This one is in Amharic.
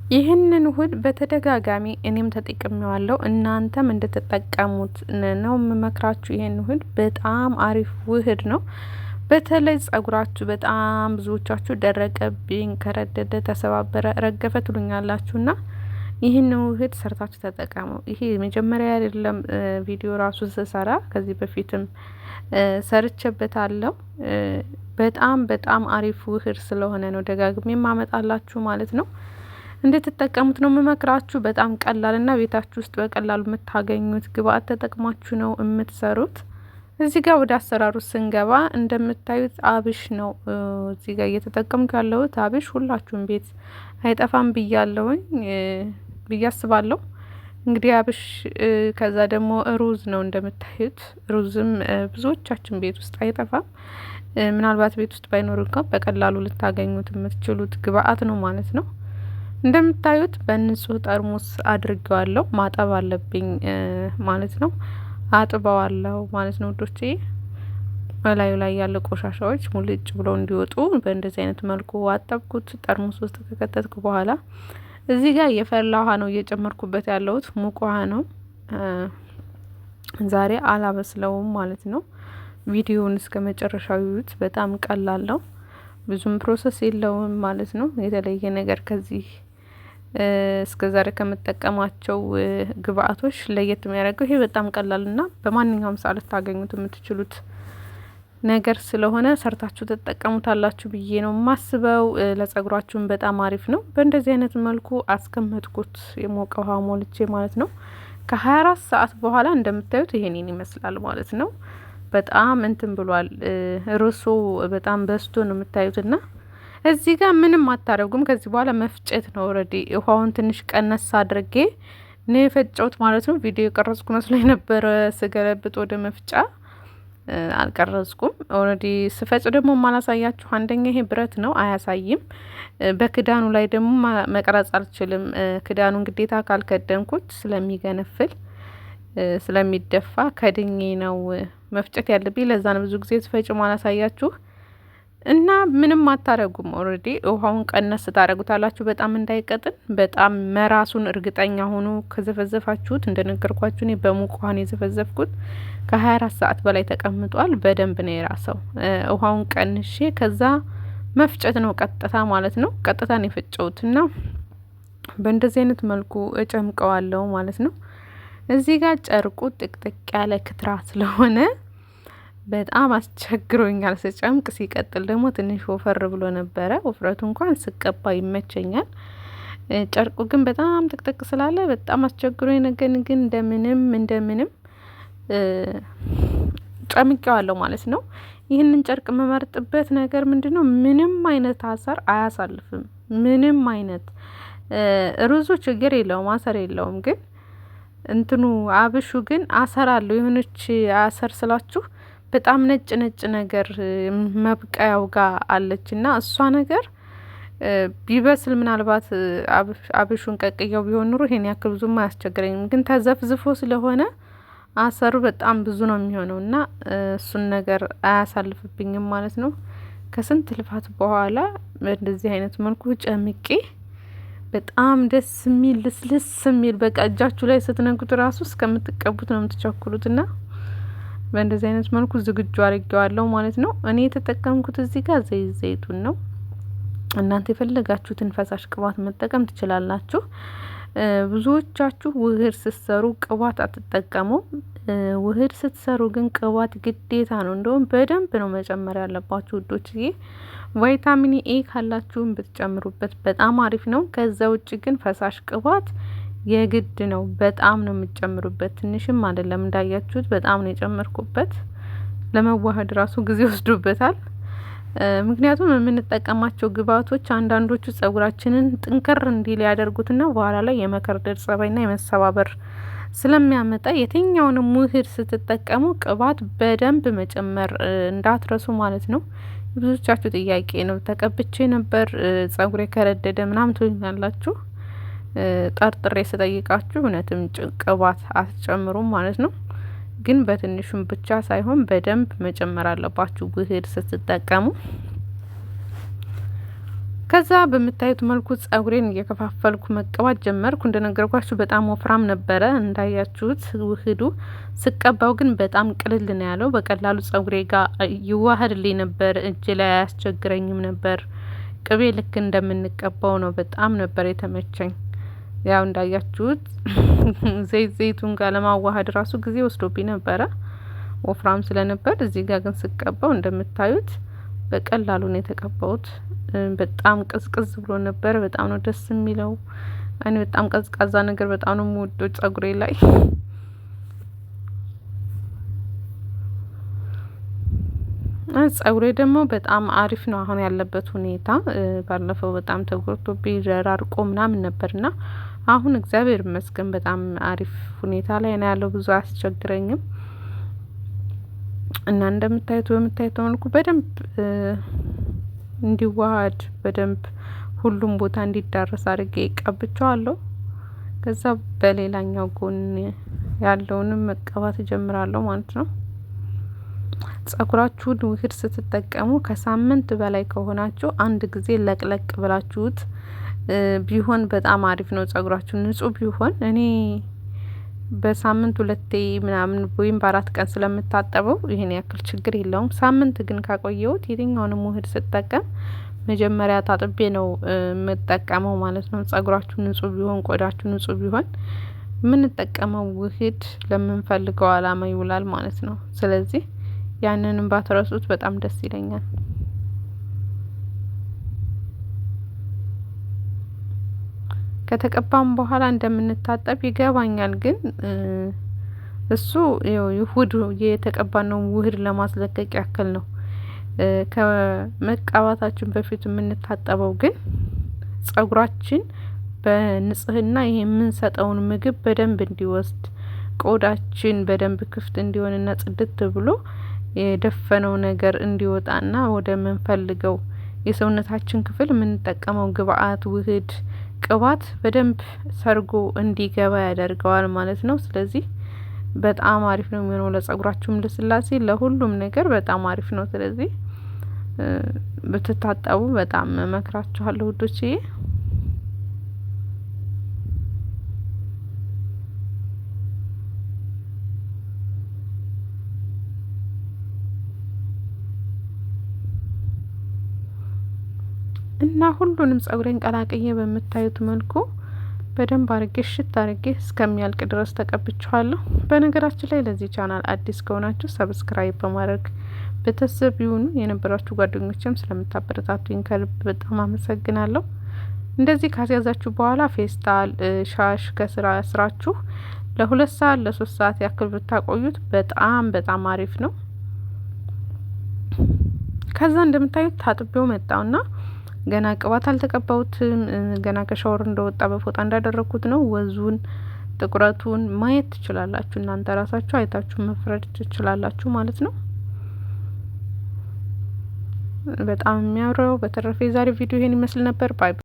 ይህንን ውህድ በተደጋጋሚ እኔም ተጠቅሜዋለሁ እናንተም እንድትጠቀሙት ነው የምመክራችሁ። ይህን ውህድ በጣም አሪፍ ውህድ ነው። በተለይ ጸጉራችሁ በጣም ብዙዎቻችሁ ደረቀብኝ፣ ከረደደ፣ ተሰባበረ፣ ረገፈ ትሉኛላችሁና ይህን ውህድ ሰርታችሁ ተጠቀሙ። ይሄ መጀመሪያ አይደለም ቪዲዮ ራሱ ስሰራ ከዚህ በፊትም ሰርቼበታለሁ። በጣም አሪፍ ውህድ ስለሆነ ነው ደጋግሜ ማመጣላችሁ ማለት ነው። እንድትጠቀሙት ነው የምመክራችሁ። በጣም ቀላልና ቤታችሁ ውስጥ በቀላሉ የምታገኙት ግብአት ተጠቅማችሁ ነው የምትሰሩት። እዚህ ጋር ወደ አሰራሩ ስንገባ እንደምታዩት አብሽ ነው እዚህ ጋር እየተጠቀምኩ ያለሁት። አብሽ ሁላችሁም ቤት አይጠፋም ብዬ አስባለሁ። እንግዲህ አብሽ ከዛ ደግሞ ሩዝ ነው እንደምታዩት። ሩዝም ብዙዎቻችን ቤት ውስጥ አይጠፋም። ምናልባት ቤት ውስጥ ባይኖር እንኳን በቀላሉ ልታገኙት የምትችሉት ግብአት ነው ማለት ነው። እንደምታዩት በንጹህ ጠርሙስ አድርጌዋለሁ። ማጠብ አለብኝ ማለት ነው። አጥበዋለሁ ማለት ነው ውዶቼ። በላዩ ላይ ያለ ቆሻሻዎች ሙልጭ ብለው እንዲወጡ በእንደዚህ አይነት መልኩ አጠብኩት። ጠርሙስ ውስጥ ከከተትኩ በኋላ እዚህ ጋር የፈላ ውሃ ነው እየጨመርኩበት ያለሁት። ሙቅ ውሃ ነው። ዛሬ አላበስለውም ማለት ነው። ቪዲዮውን እስከ መጨረሻው ይዩት። በጣም ቀላል ነው። ብዙም ፕሮሰስ የለውም ማለት ነው። የተለየ ነገር ከዚህ እስከ ዛሬ ከምጠቀማቸው ግብአቶች ለየት የሚያደርገው ይሄ በጣም ቀላልና በማንኛውም ሰዓት ልታገኙት የምትችሉት ነገር ስለሆነ ሰርታችሁ ተጠቀሙታላችሁ ብዬ ነው የማስበው። ለጸጉራችሁም በጣም አሪፍ ነው። በእንደዚህ አይነት መልኩ አስቀመጥኩት የሞቀ ውሃ ሞልቼ ማለት ነው። ከ24 ሰዓት በኋላ እንደምታዩት ይሄንን ይመስላል ማለት ነው። በጣም እንትን ብሏል። ርሶ በጣም በስቶ ነው የምታዩትና እዚህ ጋር ምንም አታረጉም። ከዚህ በኋላ መፍጨት ነው። ኦሬዲ ውሃውን ትንሽ ቀነስ አድርጌ ነው የፈጨሁት ማለት ነው። ቪዲዮ የቀረጽኩ መስሎኝ ነበረ ስገለብጥ ወደ መፍጫ አልቀረጽኩም። ኦሬዲ ስፈጭ ደግሞ ማላሳያችሁ አንደኛ ይሄ ብረት ነው አያሳይም። በክዳኑ ላይ ደግሞ መቅረጽ አልችልም። ክዳኑን ግዴታ ካልከደንኩት ስለሚገነፍል ስለሚደፋ ከድኜ ነው መፍጨት ያለብኝ። ለዛ ነው ብዙ ጊዜ ስፈጭ ማላሳያችሁ። እና ምንም አታረጉም። ኦሬዲ ውሃውን ቀነስ ታረጉታላችሁ በጣም እንዳይቀጥን። በጣም መራሱን እርግጠኛ ሆኑ። ከዘፈዘፋችሁት እንደነገርኳችሁ እኔ በሙቅ ውሃ ነው የዘፈዘፍኩት። ከ24 ሰዓት በላይ ተቀምጧል። በደንብ ነው የራሰው። ውሃውን ቀንሼ ከዛ መፍጨት ነው ቀጥታ ማለት ነው። ቀጥታ ነው የፈጨሁትና በእንደዚህ አይነት መልኩ እጨምቀዋለሁ ማለት ነው። እዚህ ጋር ጨርቁ ጥቅጥቅ ያለ ክትራ ስለሆነ በጣም አስቸግሮኛል ስጨምቅ። ሲቀጥል ደግሞ ትንሽ ወፈር ብሎ ነበረ። ውፍረቱ እንኳን ስቀባ ይመቸኛል። ጨርቁ ግን በጣም ጥቅጥቅ ስላለ በጣም አስቸግሮኝ ነገር ግን እንደምንም ጨምቄዋለሁ ማለት ነው። ይህንን ጨርቅ መመርጥበት ነገር ምንድነው? ምንም አይነት አሰር አያሳልፍም። ምንም አይነት ሩዙ ችግር የለውም፣ አሰር የለውም። ግን እንትኑ አብሹ ግን አሰር አለው። የሆነች አሰር ስላችሁ በጣም ነጭ ነገር መብቀያው ጋር አለችና እሷ ነገር ቢበስል ምናልባት አብሹን ቀቅየው ቢሆን ኑሮ ይሄን ያክል ብዙም አያስቸግረኝም። ግን ተዘፍዝፎ ስለሆነ አሰሩ በጣም ብዙ ነው የሚሆነው እና እሱን ነገር አያሳልፍብኝም ማለት ነው። ከስንት ልፋት በኋላ በእንደዚህ አይነት መልኩ ጨምቄ በጣም ደስ የሚል ልስልስ የሚል በቃ እጃችሁ ላይ ስትነኩት ራሱ እስከምትቀቡት ነው የምትቸኩሉትና በእንደዚህ አይነት መልኩ ዝግጁ አድርጌዋለሁ ማለት ነው። እኔ የተጠቀምኩት እዚህ ጋር ዘይቱን ነው። እናንተ የፈለጋችሁትን ፈሳሽ ቅባት መጠቀም ትችላላችሁ። ብዙዎቻችሁ ውህድ ስትሰሩ ቅባት አትጠቀሙ። ውህድ ስትሰሩ ግን ቅባት ግዴታ ነው። እንደውም በደንብ ነው መጨመር ያለባችሁ ውዶችዬ። ቫይታሚን ኤ ካላችሁም ብትጨምሩበት በጣም አሪፍ ነው። ከዛ ውጭ ግን ፈሳሽ ቅባት የግድ ነው። በጣም ነው የምትጨምሩበት። ትንሽም አይደለም እንዳያችሁት በጣም ነው የጨመርኩበት። ለመዋሃድ ራሱ ጊዜ ወስዶበታል። ምክንያቱም የምንጠቀማቸው ግብአቶች አንዳንዶቹ ጸጉራችንን ጥንከር እንዲል ያደርጉትና በኋላ ላይ የመከርደድ ጸባይና የመሰባበር ስለሚያመጣ የትኛውንም ውህድ ስትጠቀሙ ቅባት በደንብ መጨመር እንዳትረሱ ማለት ነው። ብዙዎቻችሁ ጥያቄ ነው። ተቀብቼ ነበር ጸጉሬ ከረደደ ምናምን ትሉኛላችሁ። ጠርጥሬ ስጠይቃችሁ እውነትም ቅባት አትጨምሩም ማለት ነው። ግን በትንሹም ብቻ ሳይሆን በደንብ መጨመር አለባችሁ ውህድ ስትጠቀሙ። ከዛ በምታዩት መልኩ ጸጉሬን እየከፋፈልኩ መቀባት ጀመርኩ። እንደነገርኳችሁ በጣም ወፍራም ነበረ እንዳያችሁት ውህዱ። ስቀባው ግን በጣም ቅልል ነው ያለው። በቀላሉ ጸጉሬ ጋር ይዋሃድልኝ ነበር፣ እጅ ላይ አያስቸግረኝም ነበር። ቅቤ ልክ እንደምንቀባው ነው። በጣም ነበር የተመቸኝ። ያው እንዳያችሁት ዘይቱን ጋር ለማዋሃድ ራሱ ጊዜ ወስዶብኝ ነበረ ወፍራም ስለነበር። እዚህ ጋር ግን ስቀባው እንደምታዩት በቀላሉ ነው የተቀባሁት። በጣም ቅዝቅዝ ብሎ ነበር። በጣም ነው ደስ የሚለው። እኔ በጣም ቀዝቃዛ ነገር በጣም ነው የምወደው ጸጉሬ ላይ። ጸጉሬ ደግሞ በጣም አሪፍ ነው አሁን ያለበት ሁኔታ። ባለፈው በጣም ተጎድቶብኝ ዘራርቆ ምናምን ነበርና አሁን እግዚአብሔር ይመስገን በጣም አሪፍ ሁኔታ ላይ ነው ያለው። ብዙ አያስቸግረኝም እና እንደምታዩት በምታዩት መልኩ በደንብ እንዲዋሃድ በደንብ ሁሉም ቦታ እንዲዳረስ አድርጌ ቀብቻለሁ። ከዛ በሌላኛው ጎን ያለውንም መቀባት እጀምራለሁ ማለት ነው። ጸጉራችሁን ውህድ ስትጠቀሙ ከሳምንት በላይ ከሆናችሁ አንድ ጊዜ ለቅለቅ ብላችሁት ቢሆን በጣም አሪፍ ነው። ጸጉራችሁ ንጹህ ቢሆን እኔ በሳምንት 2 ምናምን ወይም በ4 ቀን ስለምታጠበው ይሄን ያክል ችግር የለውም። ሳምንት ግን ካቆየሁት የትኛውንም ውህድ ስጠቀም መጀመሪያ ታጥቤ ነው የምጠቀመው ማለት ነው። ጸጉራችሁ ንጹህ ቢሆን ቆዳችሁ ንጹህ ቢሆን የምንጠቀመው ውህድ ለምንፈልገው አላማ ይውላል ማለት ነው። ስለዚህ ያንንም ባትረሱት በጣም ደስ ይለኛል። ከተቀባም በኋላ እንደምንታጠብ ይገባኛል። ግን እሱ ይሁድ የተቀባነው ውህድ ለማስለቀቅ ያክል ነው። ከመቀባታችን በፊት የምንታጠበው ግን ጸጉራችን በንጽህና ይሄ የምንሰጠውን ምግብ በደንብ እንዲወስድ ቆዳችን በደንብ ክፍት እንዲሆንና ጽድት ብሎ የደፈነው ነገር እንዲወጣና ወደ ምንፈልገው የሰውነታችን ክፍል የምንጠቀመው ግብአት ውህድ ቅባት በደንብ ሰርጎ እንዲገባ ያደርገዋል ማለት ነው። ስለዚህ በጣም አሪፍ ነው የሚሆነው ለጸጉራችሁም ልስላሴ፣ ለሁሉም ነገር በጣም አሪፍ ነው። ስለዚህ ብትታጠቡ በጣም እመክራችኋለሁ ውዶቼ። እና ሁሉንም ጸጉሬን ቀላቅዬ በምታዩት መልኩ በደንብ አርጌ ሽት አርጌ እስከሚያልቅ ድረስ ተቀብቻለሁ። በነገራችን ላይ ለዚህ ቻናል አዲስ ከሆናችሁ ሰብስክራይብ በማድረግ ቤተሰብ ይሁኑ። የነበራችሁ ጓደኞችም ስለምታበረታቱኝ ከልብ በጣም አመሰግናለሁ። እንደዚህ ካስያዛችሁ በኋላ ፌስታል ሻሽ ስራችሁ ለ2 ሰዓት ለ3 ሰዓት ያክል ብታቆዩት በጣም በጣም አሪፍ ነው። ከዛ እንደምታዩት ታጥቤው መጣውና ገና ቅባት አልተቀባውትም። ገና ከሻወር እንደወጣ በፎጣ እንዳደረኩት ነው። ወዙን ጥቁረቱን ማየት ትችላላችሁ። እናንተ ራሳችሁ አይታችሁ መፍረድ ትችላላችሁ ማለት ነው። በጣም የሚያምረው። በተረፈ የዛሬ ቪዲዮ ይሄን ይመስል ነበር። ባይ